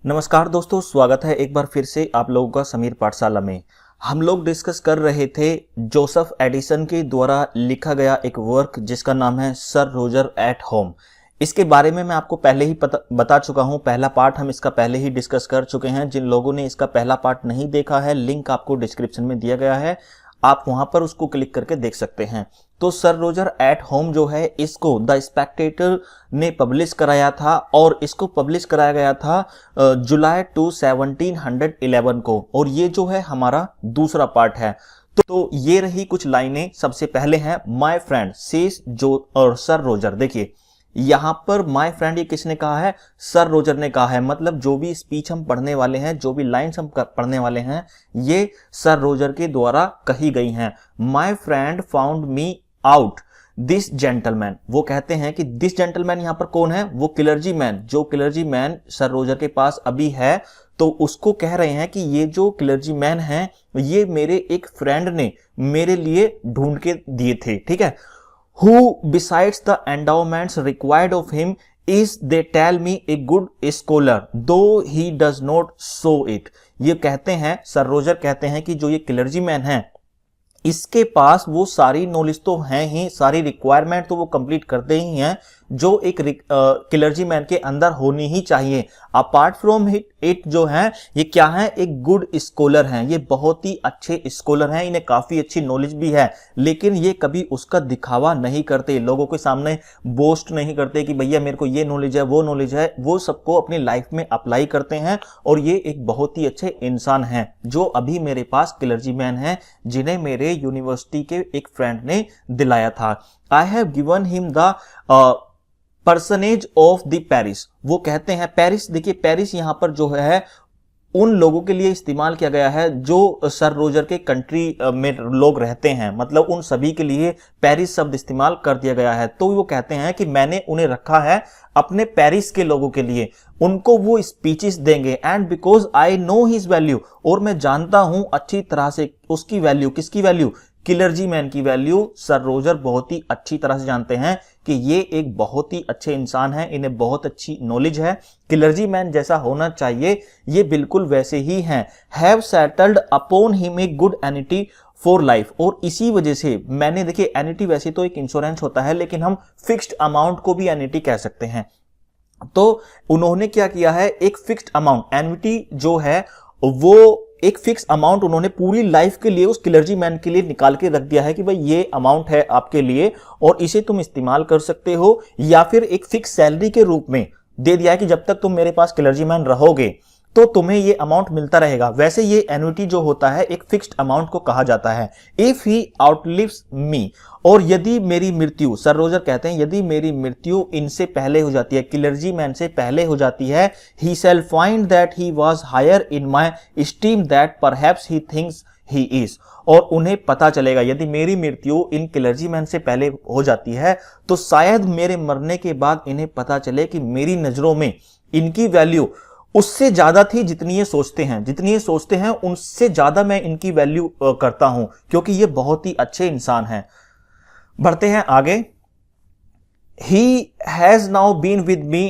नमस्कार दोस्तों, स्वागत है एक बार फिर से आप लोगों का समीर पाठशाला में। हम लोग डिस्कस कर रहे थे जोसेफ एडिसन के द्वारा लिखा गया एक वर्क जिसका नाम है सर रोजर एट होम। इसके बारे में मैं आपको पहले ही बता चुका हूं। पहला पार्ट हम इसका पहले ही डिस्कस कर चुके हैं। जिन लोगों ने इसका पहला पार्ट नहीं देखा है, लिंक आपको डिस्क्रिप्शन में दिया गया है, आप वहां पर उसको क्लिक करके देख सकते हैं। तो सर रोजर एट होम जो है, इसको द स्पेक्टेटर ने पब्लिश कराया था और इसको पब्लिश कराया गया था जुलाई 1711 को, और ये जो है हमारा दूसरा पार्ट है। तो ये रही कुछ लाइनें। सबसे पहले है माय फ्रेंड सेज जो और सर रोजर। देखिए यहां पर माय फ्रेंड ये किसने कहा है? सर रोजर ने कहा है। मतलब जो भी स्पीच हम पढ़ने वाले हैं, जो भी लाइन्स हम पढ़ने वाले हैं, ये सर रोजर के द्वारा कही गई हैं। My friend found me out this gentleman. वो कहते हैं कि दिस जेंटलमैन यहां पर कौन है? वो क्लर्जी मैन, जो क्लर्जी मैन सर रोजर के पास अभी है, तो उसको कह रहे हैं कि ये जो क्लर्जी मैन है, ये मेरे एक फ्रेंड ने मेरे लिए ढूंढ के दिए थे। ठीक है। Who besides the endowments required of him is, they tell me, a good scholar, though he does not show it। ये कहते हैं, सर रोजर कहते हैं कि जो ये क्लर्जी मैन है, इसके पास वो सारी नॉलेज तो है ही, सारी रिक्वायरमेंट तो वो कंप्लीट करते ही हैं जो एक क्लर्जी मैन के अंदर होनी ही चाहिए। अपार्ट फ्रॉम इट जो है, ये क्या है? एक गुड स्कॉलर हैं। ये बहुत ही अच्छे स्कॉलर हैं, इन्हें काफी अच्छी नॉलेज भी है, लेकिन ये कभी उसका दिखावा नहीं करते, लोगों के सामने बोस्ट नहीं करते कि भैया मेरे को ये नॉलेज है, वो नॉलेज है। वो सबको अपनी लाइफ में अप्लाई करते हैं, और ये एक बहुत ही अच्छे इंसान हैं जो अभी मेरे पास क्लर्जी मैन है, जिन्हें मेरे यूनिवर्सिटी के एक फ्रेंड ने दिलाया था। I have given him the personage of the Paris. वो कहते हैं पेरिस, देखिए पेरिस यहां पर जो है उन लोगों के लिए इस्तेमाल किया गया है जो सर रोजर के कंट्री में लोग रहते हैं, मतलब उन सभी के लिए पेरिस शब्द इस्तेमाल कर दिया गया है। तो वो कहते हैं कि मैंने उन्हें रखा है अपने पेरिस के लोगों के लिए, उनको वो स्पीचेस देंगे। And because I know his value, और मैं जानता हूं अच्छी तरह से उसकी वैल्यू। किसकी वैल्यू? क्लर्जी मैन की वैल्यू सर रोजर बहुत ही अच्छी तरह से जानते हैं कि ये एक बहुत ही अच्छे इंसान हैं, इन्हें बहुत अच्छी नॉलेज है, क्लर्जी मैन जैसा होना चाहिए, ये बिल्कुल वैसे ही हैं। Have settled upon him a good annuity for life. और इसी वजह से मैंने, देखिए एनिटी वैसे तो एक इंश्योरेंस होता है, लेकिन हम फिक्स्ड अमाउंट को भी एनिटी कह सकते हैं। तो उन्होंने क्या किया है? एक फिक्स्ड अमाउंट, एन्युटी जो है वो एक फिक्स अमाउंट उन्होंने पूरी लाइफ के लिए उस क्लर्जी मैन के लिए निकाल के रख दिया है कि भाई ये अमाउंट है आपके लिए और इसे तुम इस्तेमाल कर सकते हो, या फिर एक फिक्स सैलरी के रूप में दे दिया है कि जब तक तुम मेरे पास क्लर्जी मैन रहोगे तो तुम्हें ये अमाउंट मिलता रहेगा। वैसे ये एन्युटी जो होता है एक फिक्स्ड अमाउंट को कहा जाता है। इफ ही आउटलिव्स मी, और यदि मेरी मृत्यु, सर रोजर कहते हैं यदि मेरी मृत्यु इनसे पहले हो जाती है, क्लर्जी मैन से पहले हो जाती है, he shall find that he was higher in my esteem that perhaps he thinks he is. और उन्हें पता चलेगा, यदि मेरी मृत्यु इन क्लर्जी मैन से पहले हो जाती है तो शायद मेरे मरने के बाद इन्हें पता चले कि मेरी नजरों में इनकी वैल्यू उससे ज्यादा थी जितनी ये सोचते हैं, जितनी ये सोचते हैं उनसे ज्यादा मैं इनकी वैल्यू करता हूं, क्योंकि ये बहुत ही अच्छे इंसान हैं। बढ़ते हैं आगे। He has now been with me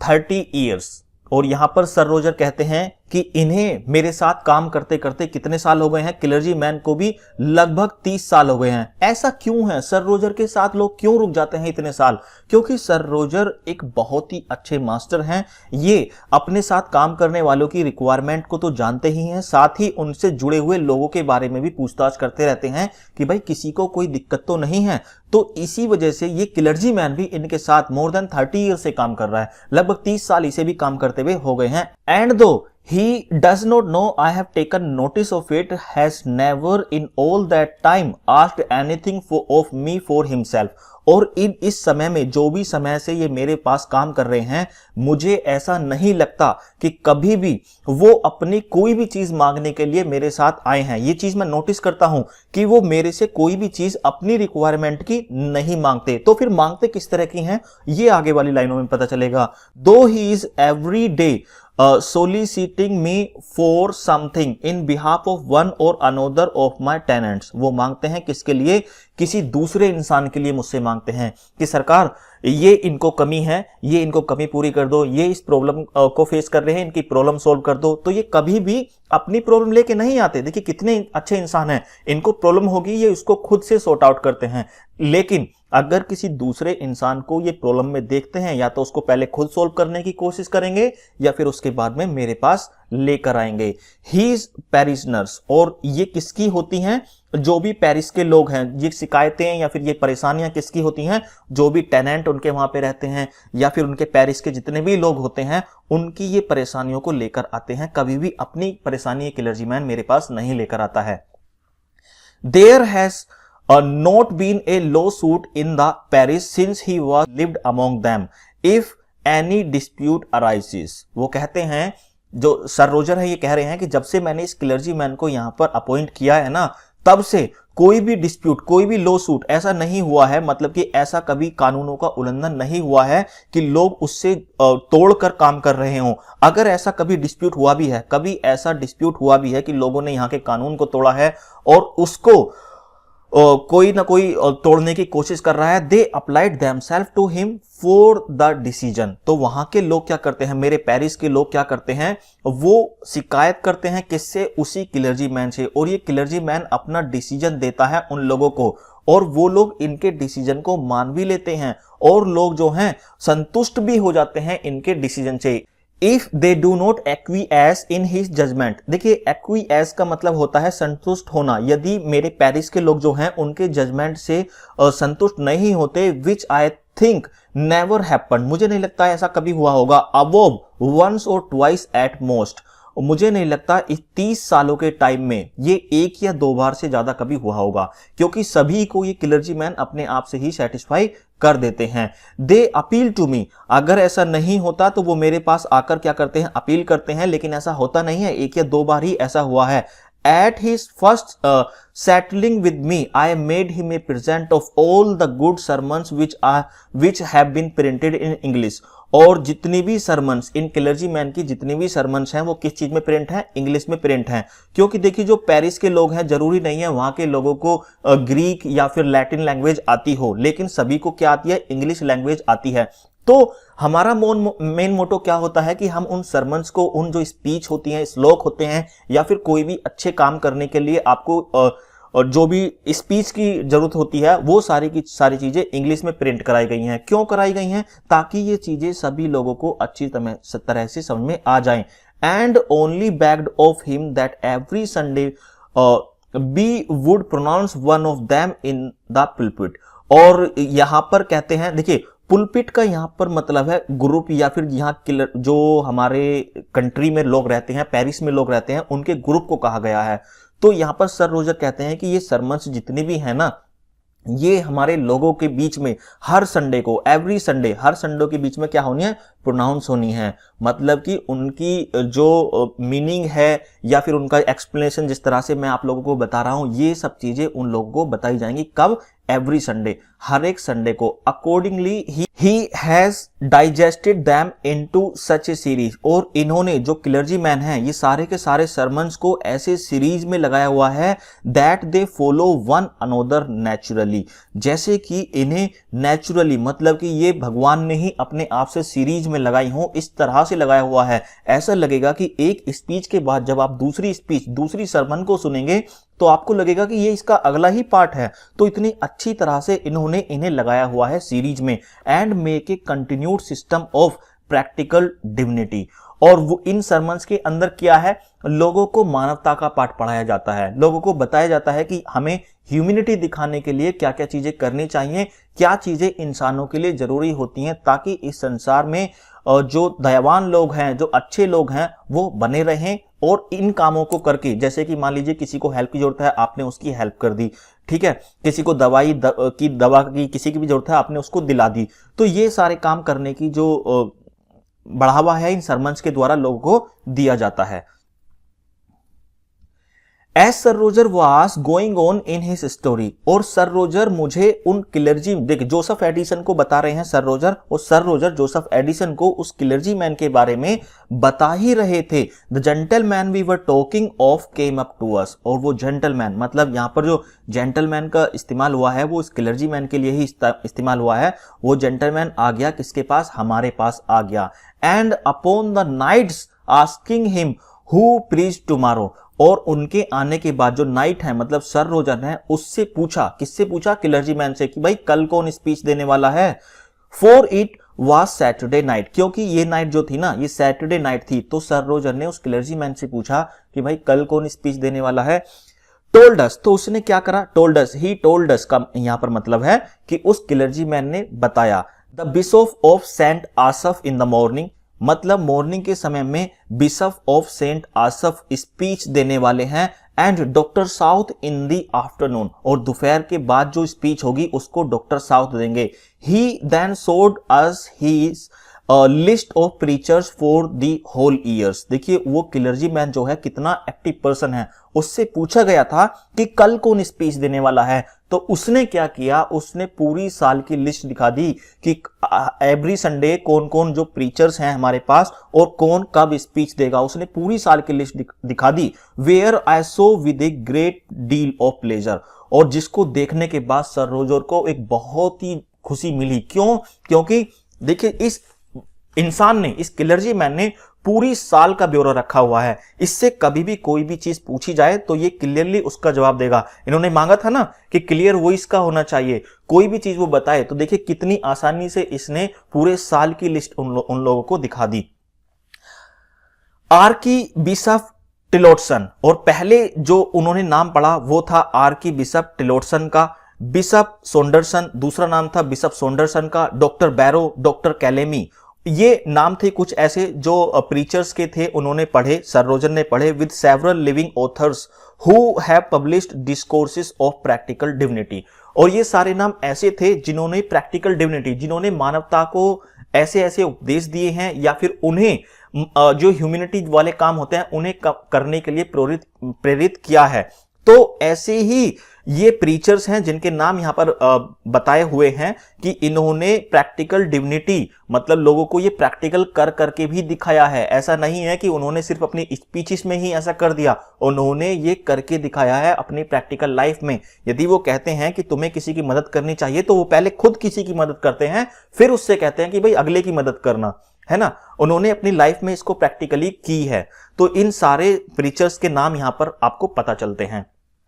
30 years। और यहां पर सर रोजर कहते हैं कि इन्हें मेरे साथ काम करते करते कितने साल हो गए हैं? क्लर्जी मैन को भी लगभग 30 साल हो गए हैं। ऐसा क्यों है? सर रोजर के साथ लोग क्यों रुक जाते हैं इतने साल? क्योंकि सर रोजर एक बहुत ही अच्छे मास्टर हैं। ये अपने साथ काम करने वालों की रिक्वायरमेंट को तो जानते ही हैं, साथ ही उनसे जुड़े हुए लोगों के बारे में भी पूछताछ करते रहते हैं कि भाई किसी को कोई दिक्कत तो नहीं है। तो इसी वजह से ये क्लर्जी मैन भी इनके साथ मोर देन 30 years से काम कर रहा है, लगभग 30 साल इसे भी काम करते हुए हो गए हैं। एंड दो he does not know I have taken notice of it, has never in all that time asked anything of me for himself। और इस समय में, जो भी समय से ये मेरे पास काम कर रहे हैं, मुझे ऐसा नहीं लगता कि कभी भी वो अपनी कोई भी चीज मांगने के लिए मेरे साथ आए हैं। ये चीज मैं नोटिस करता हूं कि वो मेरे से कोई भी चीज अपनी रिक्वायरमेंट की नहीं मांगते। तो फिर मांगते किस तरह की हैं, ये आगे वाली लाइनों में पता चलेगा। दो he is every day सोलिसिटिंग me for something in behalf of one और अनोदर ऑफ माई टेनेंट्स। वो मांगते हैं किसके लिए? किसी दूसरे इंसान के लिए मुझसे मांगते हैं कि सरकार ये इनको कमी है, ये इनको कमी पूरी कर दो, ये इस प्रॉब्लम को फेस कर रहे हैं, इनकी प्रॉब्लम सॉल्व कर दो। तो ये कभी भी अपनी प्रॉब्लम लेके नहीं आते। देखिए कितने अच्छे इंसान हैं, इनको प्रॉब्लम होगी ये उसको खुद से सॉर्ट आउट करते हैं। लेकिन अगर किसी दूसरे इंसान को ये प्रॉब्लम में देखते हैं, या तो उसको पहले खुद सॉल्व करने की कोशिश करेंगे या फिर उसके बाद में मेरे पास लेकर आएंगे। हीज पैरिशनर्स, और ये किसकी होती हैं? जो भी पेरिस के लोग हैं। ये शिकायतें या फिर ये परेशानियां किसकी होती हैं? जो भी टेनेंट उनके वहां पे रहते हैं या फिर उनके पेरिस के जितने भी लोग होते हैं, उनकी ये परेशानियों को लेकर आते हैं। कभी भी अपनी परेशानी क्लर्जीमैन मेरे पास नहीं लेकर आता है। There has not been a lawsuit in the parish since he was lived among them if any dispute arises। वो कहते हैं, जो सर रोजर है ये कह रहे हैं कि जब से मैंने इस क्लर्जीमैन को यहां पर अपॉइंट किया है ना, तब से कोई भी डिस्प्यूट, कोई भी लॉ सूट ऐसा नहीं हुआ है, मतलब कि ऐसा कभी कानूनों का उल्लंघन नहीं हुआ है कि लोग उससे तोड़कर काम कर रहे हों। अगर ऐसा कभी डिस्प्यूट हुआ भी है, कभी ऐसा डिस्प्यूट हुआ भी है कि लोगों ने यहां के कानून को तोड़ा है और उसको कोई ना कोई तोड़ने की कोशिश कर रहा है, they applied themselves to him for the decision. तो वहां के लोग क्या करते हैं, मेरे पेरिस के लोग क्या करते हैं, वो शिकायत करते हैं किससे? उसी क्लर्जीमैन से। और ये क्लर्जीमैन अपना डिसीजन देता है उन लोगों को, और वो लोग इनके डिसीजन को मान भी लेते हैं, और लोग जो हैं संतुष्ट भी हो जाते हैं इनके डिसीजन से। If they do not acquiesce in his judgement. देखिए एक्विएस का मतलब होता है संतुष्ट होना। यदि मेरे पेरिस के लोग जो हैं उनके जजमेंट से संतुष्ट नहीं होते, विच आई थिंक नेवर हैपन, मुझे नहीं लगता ऐसा कभी हुआ होगा, अबोव वंस और ट्वाइस एट मोस्ट, मुझे नहीं लगता इस 30 सालों के टाइम में ये एक या दो बार से ज्यादा कभी हुआ होगा, क्योंकि सभी को ये क्लर्जीमैन अपने आप से ही सेटिस्फाई कर देते हैं। दे अपील टू मी, अगर ऐसा नहीं होता तो वो मेरे पास आकर क्या करते हैं, अपील करते हैं, लेकिन ऐसा होता नहीं है, एक या दो बार ही ऐसा हुआ है। At his first settling with me, I made him a present of all the good sermons which have been printed in English। और जितनी भी सरमन्स, इन क्लर्जीमैन की जितनी भी सरमन्स हैं वो किस चीज में प्रिंट है? इंग्लिश में प्रिंट हैं। क्योंकि देखिए जो पेरिस के लोग हैं, जरूरी नहीं है वहां के लोगों को ग्रीक या फिर लैटिन लैंग्वेज आती हो, लेकिन सभी को क्या आती है? इंग्लिश लैंग्वेज आती है। तो हमारा मेन मोटो क्या होता है कि हम उन सरमन्स को, उन जो स्पीच होती हैं, श्लोक होते हैं, या फिर कोई भी अच्छे काम करने के लिए आपको जो भी स्पीच की जरूरत होती है, वो सारी की सारी चीजें इंग्लिश में प्रिंट कराई गई हैं। क्यों कराई गई हैं? ताकि ये चीजें सभी लोगों को अच्छी तरह से समझ में आ जाएं। And only begged of him that every Sunday be would pronounce one of them in the pulpit. और यहां पर कहते हैं, देखिए पुलपिट का यहां पर मतलब है ग्रुप, या फिर यहाँ जो हमारे कंट्री में लोग रहते हैं, पेरिस में लोग रहते हैं, उनके ग्रुप को कहा गया है। तो यहां पर सर रोजर कहते हैं कि ये सरमन्स जितनी भी है ना, ये हमारे लोगों के बीच में हर संडे को, एवरी संडे, हर संडे के बीच में क्या होनी है? प्रोनाउंस होनी है। मतलब कि उनकी जो मीनिंग है या फिर उनका एक्सप्लेनेशन जिस तरह से मैं आप लोगों को बता रहा हूं, ये सब चीजें उन लोगों को बताई जाएंगी। कब? एवरी संडे, हर एक संडे को। Accordingly he has digested them into such A series. और इन्होंने, जो क्लर्जीमैन हैं, ये सारे के सारे सरमन्स को ऐसे सीरीज में लगाया हुआ है that they follow one another naturally, जैसे कि इन्हें नेचुरली, मतलब कि ये भगवान ने ही अपने आप से सीरीज में लगाई हो, इस तरह से लगाया हुआ है। ऐसा लगेगा कि एक स्पीच के बाद जब आप दूसरी स्पीच, दूसरी सरमन को सुनेंगे तो आपको लगेगा कि ये इसका अगला ही पार्ट है। तो इतनी अच्छी तरह से इन्होंने इन्हें लगाया हुआ है सीरीज में। And make a continued system of practical divinity. और वो इन सरमन्स के अंदर क्या है? लोगों को मानवता का पाठ पढ़ाया जाता है, लोगों को बताया जाता है कि हमें ह्यूमैनिटी दिखाने के लिए क्या क्या चीजें करनी चाहिए, क्या चीजें इंसानों के लिए जरूरी होती हैं, ताकि इस संसार में जो दयावान लोग हैं, जो अच्छे लोग हैं, वो बने रहें। और इन कामों को करके, जैसे कि मान लीजिए किसी को हेल्प की जरूरत है, आपने उसकी हेल्प कर दी, ठीक है, किसी को दवा की किसी की भी जरूरत है, आपने उसको दिला दी। तो ये सारे काम करने की जो बढ़ावा है इन सरमन्स के द्वारा लोगों को दिया जाता है। As Sir Roger was going on in his story, और सर रोजर मुझे उन किलरजी, देख जोसेफ एडिसन को बता रहे हैं सर रोजर, और सर रोजर जोसेफ एडिसन को उस किलरजी मैन के बारे में बता ही रहे थे। The gentleman we were talking of came up to us, और वो जेंटलमैन, मतलब यहां पर जो जेंटलमैन का इस्तेमाल हुआ है वो इस किलरजी मैन के लिए ही इस्तेमाल हुआ है। वो जेंटलमैन आ गया किसके पास, हमारे पास आ गया। And upon the knight's asking him who preach tomorrow, और उनके आने के बाद जो नाइट है, मतलब सर रोजर ने उससे पूछा, किससे पूछा, किलरजी मैन से, कि भाई कल कौन स्पीच देने वाला है। For it was Saturday night, क्योंकि ये नाइट जो थी ना ये सैटरडे नाइट थी, तो सर रोजर ने उस किलरजी मैन से पूछा कि भाई कल कौन स्पीच देने वाला है। टोल्ड अस, तो उसने क्या करा, told us, he told us का यहां पर मतलब है कि उस किलरजी मैन ने बताया। The bishop of Saint Asaph in the morning, मतलब मॉर्निंग के समय में bishop of Saint Asaph speech देने वाले हैं। And doctor South in the afternoon, और दोपहर के बाद जो स्पीच होगी उसको डॉक्टर साउथ देंगे। He then showed us his list of preachers for the whole years. देखिए वो किलरजी मैन जो है कितना एक्टिव पर्सन है, उससे पूछा गया था कि कल कौन स्पीच देने वाला है, तो उसने क्या किया, उसने पूरी साल की लिस्ट दिखा दी कि एवरी संडे कौन कौन जो प्रीचर्स हैं हमारे पास और कौन कब स्पीच देगा, उसने पूरी साल की लिस्ट दिखा दी। Where I saw with a great deal of pleasure, और जिसको देखने के बाद सर रोजर को एक बहुत ही खुशी मिली। क्यों, क्योंकि देखिए इस इंसान ने, इस किलरजी मैन ने पूरी साल का ब्यौरा रखा हुआ है, इससे कभी भी कोई भी चीज पूछी जाए तो ये क्लियरली उसका जवाब देगा। इन्होंने मांगा था ना कि क्लियर वॉइस का होना चाहिए, कोई भी चीज वो बताए, तो देखिए कितनी आसानी से इसने पूरे साल की लिस्ट उन लोगों को दिखा दी। आर्की बिशप टिलोटसन, और पहले जो उन्होंने नाम पढ़ा वो था आर्की बिशप टिलोटसन का। बिशप सोंडरसन दूसरा नाम था बिशप सोंडरसन का। डॉक्टर बैरो, डॉक्टर कैलेमी, ये नाम थे कुछ ऐसे जो प्रीचर्स के थे, उन्होंने पढ़े, सर रोजर ने पढ़े। With several living authors who have published discourses of practical divinity, और ये सारे नाम ऐसे थे जिन्होंने प्रैक्टिकल डिविनिटी, जिन्होंने मानवता को ऐसे ऐसे उपदेश दिए हैं या फिर उन्हें जो ह्यूमैनिटी वाले काम होते हैं उन्हें करने के लिए प्रेरित किया है। तो ऐसे ही ये प्रीचर्स हैं जिनके नाम यहां पर बताए हुए हैं कि इन्होंने प्रैक्टिकल डिविनिटी, मतलब लोगों को ये प्रैक्टिकल कर करके भी दिखाया है। ऐसा नहीं है कि उन्होंने सिर्फ अपनी स्पीचेस में ही ऐसा कर दिया, उन्होंने ये करके दिखाया है अपनी प्रैक्टिकल लाइफ में। यदि वो कहते हैं कि तुम्हें किसी की मदद करनी चाहिए तो वो पहले खुद किसी की मदद करते हैं, फिर उससे कहते हैं कि भाई अगले की मदद करना है ना। उन्होंने अपनी लाइफ में इसको प्रैक्टिकली की है। तो इन सारे प्रीचर्स के नाम यहां पर आपको पता चलते हैं।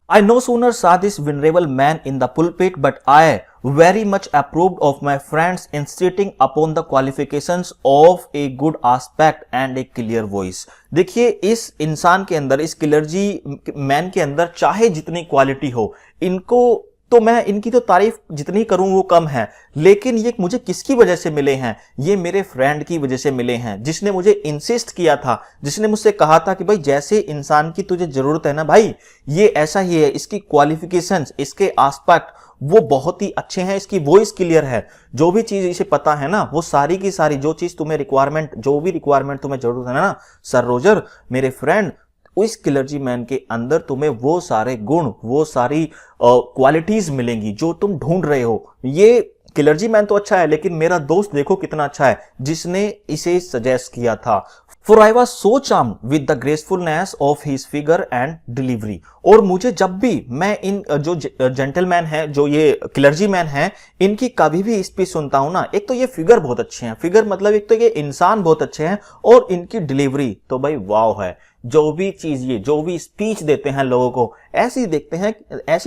I no sooner saw this venerable man in the pulpit, but I very much approved of my friends insisting upon the qualifications of a good aspect and a clear voice. देखिए इस इंसान के अंदर, इस किलरजी मैन के अंदर चाहे जितनी क्वालिटी हो, इनको तो मैं इनकी तो तारीफ जितनी करूं वो कम है, लेकिन ये मुझे किसकी वजह से मिले हैं, ये मेरे फ्रेंड की वजह से मिले हैं, जिसने मुझे इंसिस्ट किया था, जिसने मुझसे कहा था कि भाई जैसे इंसान की तुझे जरूरत है ना भाई, ये ऐसा ही है, इसकी क्वालिफिकेशंस, इसके एस्पेक्ट वो बहुत ही अच्छे हैं, इसकी वॉइस क्लियर है, जो भी चीज इसे पता है ना वो सारी की सारी जो चीज तुम्हें रिक्वायरमेंट, जो भी रिक्वायरमेंट तुम्हें जरूरत है ना सर रोजर मेरे फ्रेंड, इस किलरजी मैन के अंदर तुम्हें वो सारे गुण, वो सारी क्वालिटीज मिलेंगी जो तुम ढूंढ रहे हो। ये किलरजी मैन तो अच्छा है, लेकिन मेरा दोस्त देखो कितना अच्छा है जिसने इसे सजेस्ट किया था। For I was so charmed with the gracefulness of his figure and delivery, और मुझे जब भी मैं इन जो जेंटलमैन है, जो ये क्लर्जी मैन है, इनकी कभी भी स्पीच सुनता हूं ना, एक तो ये फिगर बहुत अच्छे हैं, फिगर मतलब एक तो ये इंसान बहुत अच्छे हैं, और इनकी डिलीवरी तो भाई वाव है। जो भी चीज, ये जो भी स्पीच देते हैं लोगों को ऐसी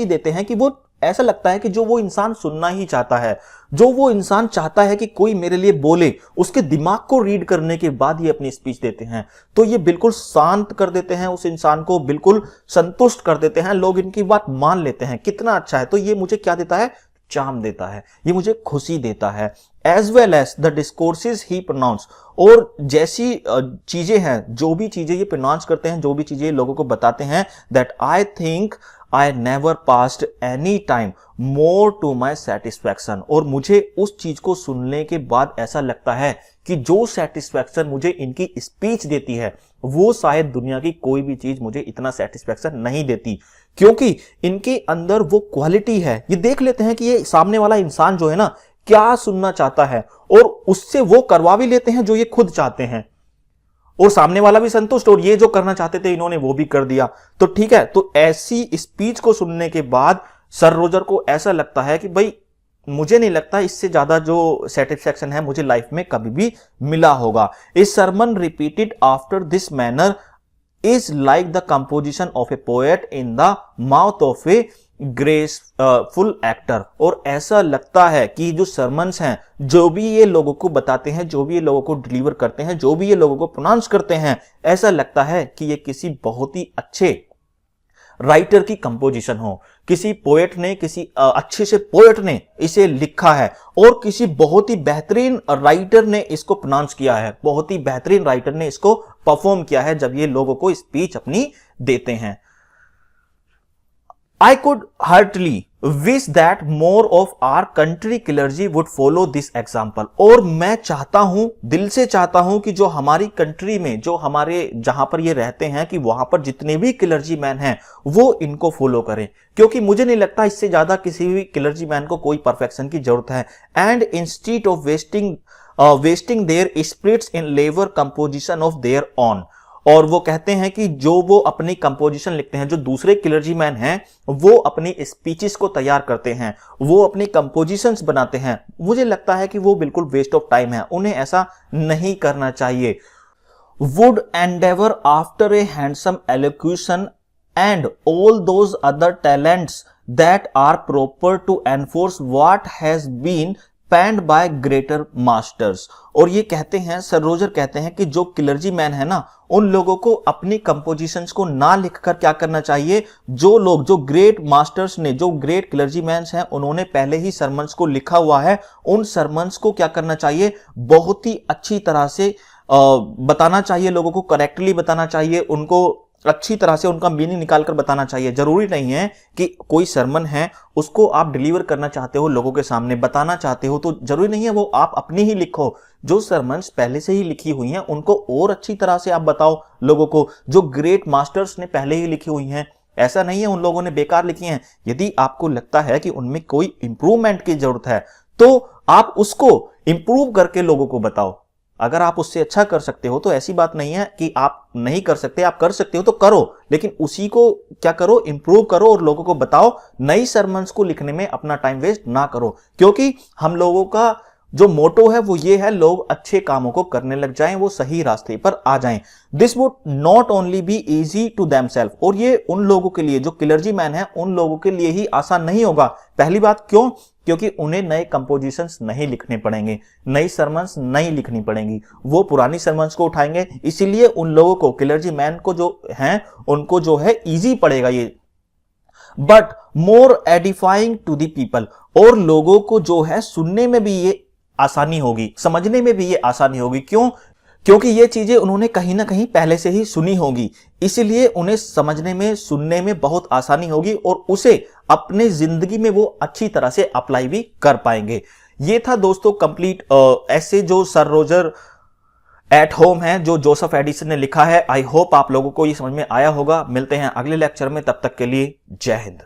देते हैं कि वो ऐसा लगता है कि जो वो इंसान सुनना ही चाहता है, जो वो इंसान चाहता है कि कोई मेरे लिए बोले, उसके दिमाग को रीड करने के बाद ये अपनी स्पीच देते हैं। तो ये बिल्कुल शांत कर देते हैं उस इंसान को, बिल्कुल संतुष्ट कर देते हैं, लोग इनकी बात मान लेते हैं, कितना अच्छा है। तो ये मुझे क्या देता है, चार्म देता है, ये मुझे खुशी देता है। As well as the discourses he pronounce, और जैसी चीजें हैं, जो भी चीजें ये प्रोनाउंस करते हैं, जो भी चीजें लोगों को बताते हैं, that I think I never passed any time more to my satisfaction, और मुझे उस चीज को सुनने के बाद ऐसा लगता है कि जो सेटिस्फैक्शन मुझे इनकी स्पीच देती है वो शायद दुनिया की कोई भी चीज मुझे इतना सेटिस्फैक्शन नहीं देती, क्योंकि इनके अंदर वो क्वालिटी है। ये देख लेते हैं कि ये सामने वाला इंसान जो है ना क्या सुनना चाहता है और उससे वो करवा भी लेते हैं जो ये खुद चाहते हैं, और सामने वाला भी संतुष्ट, और ये जो करना चाहते थे इन्होंने वो भी कर दिया। तो ठीक है, तो ऐसी स्पीच को सुनने के बाद सर रोजर को ऐसा लगता है कि भाई मुझे नहीं लगता इससे ज्यादा जो सेटिस्फैक्शन है मुझे लाइफ में कभी भी मिला होगा। A sermon repeated after this manner is like the composition of a poet in the mouth of a graceful actor. और ऐसा लगता है कि जो सरमन्स हैं, जो भी ये लोगों को बताते हैं, जो भी ये लोगों को डिलीवर करते हैं, जो भी ये लोगों को प्रोनाउंस करते हैं, ऐसा लगता है कि ये किसी बहुत ही अच्छे राइटर की कंपोजिशन हो, किसी पोएट ने, किसी अच्छे से पोएट ने इसे लिखा है और किसी बहुत ही बेहतरीन राइटर ने इसको प्रोनाउंस किया है, बहुत ही बेहतरीन राइटर ने इसको परफॉर्म किया है जब ये लोगों को स्पीच अपनी देते हैं। I could heartily wish that more of our country clergy would follow this example। और मैं चाहता हूं, दिल से चाहता हूं कि जो हमारी कंट्री में, जो हमारे जहां पर ये रहते हैं, कि वहां पर जितने भी क्लर्जी मैन हैं वो इनको फॉलो करें, क्योंकि मुझे नहीं लगता इससे ज्यादा किसी भी क्लर्जी मैन को कोई परफेक्शन की जरूरत है। And instead of wasting their spirits in labour composition of their own. और वो कहते हैं कि जो वो अपनी कंपोजिशन लिखते हैं, जो दूसरे क्लर्जी मैन हैं वो अपनी स्पीचेस को तैयार करते हैं, वो अपनी कंपोजिशंस बनाते हैं, मुझे लगता है कि वो बिल्कुल वेस्ट ऑफ टाइम है, उन्हें ऐसा नहीं करना चाहिए। Would endeavour after a handsome elocution and all those other talents that are proper to enforce what has been penned by greater masters. और ये कहते हैं, सर रोजर कहते हैं कि जो क्लर्जी मैन है ना, उन लोगों को अपनी कंपोजिशंस को ना लिखकर क्या करना चाहिए, जो लोग, जो ग्रेट मास्टर्स ने, जो ग्रेट क्लर्जी मैन्स हैं, उन्होंने पहले ही सरमन्स को लिखा हुआ है, उन सरमन्स को क्या करना चाहिए, बहुत ही अच्छी तरह से बताना चाहिए, लोगों को करेक्टली बताना चाहिए, उनको अच्छी तरह से उनका मीनिंग निकालकर बताना चाहिए। जरूरी नहीं है कि कोई सरमन है उसको आप डिलीवर करना चाहते हो, लोगों के सामने बताना चाहते हो, तो जरूरी नहीं है वो आप अपनी ही लिखो। जो सरमन्स पहले से ही लिखी हुई हैं उनको और अच्छी तरह से आप बताओ लोगों को, जो ग्रेट मास्टर्स ने पहले ही लिखी हुई हैं, ऐसा नहीं है उन लोगों ने बेकार लिखी हैं। यदि आपको लगता है कि उनमें कोई इंप्रूवमेंट की जरूरत है तो आप उसको इंप्रूव करके लोगों को बताओ। अगर आप उससे अच्छा कर सकते हो तो ऐसी बात नहीं है कि आप नहीं कर सकते, आप कर सकते हो तो करो, लेकिन उसी को क्या करो, इंप्रूव करो और लोगों को बताओ। नई सरमन्स को लिखने में अपना टाइम वेस्ट ना करो, क्योंकि हम लोगों का जो मोटो है वो ये है, लोग अच्छे कामों को करने लग जाएं, वो सही रास्ते पर आ जाएं। This would not only be easy to themselves. और ये उन लोगों के लिए, जो क्लर्जी मैन है, उन लोगों के लिए ही आसान नहीं होगा। पहली बात क्यों? क्योंकि उन्हें नए कंपोजिशंस नहीं लिखने पड़ेंगे, नई सरमन्स नहीं लिखनी पड़ेंगी, वो पुरानी सरमन्स को उठाएंगे। इसीलिए उन लोगों को, क्लर्जी मैन को जो हैं, उनको जो है इजी पड़ेगा ये। But more edifying to the people. और लोगों को जो है सुनने में भी ये आसानी होगी, समझने में भी ये आसानी होगी। क्यों? क्योंकि ये चीजें उन्होंने कहीं ना कहीं पहले से ही सुनी होगी, इसलिए उन्हें समझने में, सुनने में बहुत आसानी होगी और उसे अपने जिंदगी में वो अच्छी तरह से अप्लाई भी कर पाएंगे। ये था दोस्तों कंप्लीट ऐसे जो सर रोजर एट होम है, जो जोसेफ एडिसन ने लिखा है। आई होप आप लोगों को ये समझ में आया होगा। मिलते हैं अगले लेक्चर में, तब तक के लिए जय हिंद।